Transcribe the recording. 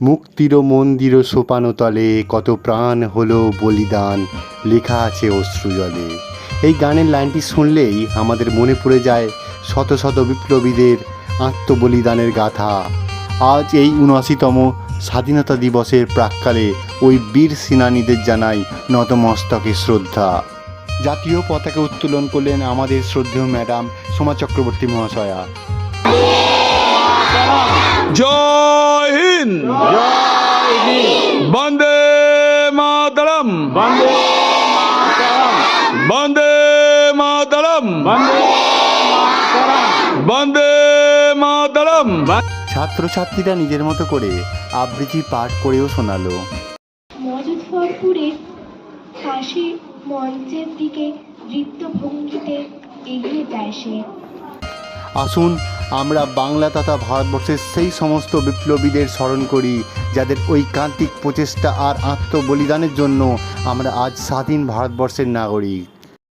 মুক্তির মন্দির সোপানতলে কত প্রাণ হলো বলিদান, লেখা আছে অশ্রুজলে। এই গানের লাইনটি শুনলেই আমাদের মনে পড়ে যায় শত শত বিপ্লবীদের আত্মবলিদানের গাথা। আজ এই ৭৯তম স্বাধীনতা দিবসের প্রাক্কালে ওই বীর সেনানীদের জানাই নতমস্তকে শ্রদ্ধা। জাতীয় পতাকা উত্তোলন করলেন আমাদের শ্রদ্ধেয় ম্যাডাম সোমা চক্রবর্তী মহাশয়া। জয় হিন্দ, বন্দে মাতরম, বন্দে মাতরম, বন্দে মাতরম। ছাত্রছাত্রীরা নিজের মতো করে আবৃত্তি পাঠ করেও শোনালো। মজফরপুরের ফাঁসি মঞ্চের দিকে নৃত্য ভঙ্গিতে এগিয়ে যায় সে। আসুন আমরা বাংলা তথা ভারতবর্ষের সেই সমস্ত বিপ্লবীদের স্মরণ করি যাদের ঐকান্তিক প্রচেষ্টা আর আত্মবলিদানের জন্য আমরা আজ স্বাধীন ভারতবর্ষের নাগরিক।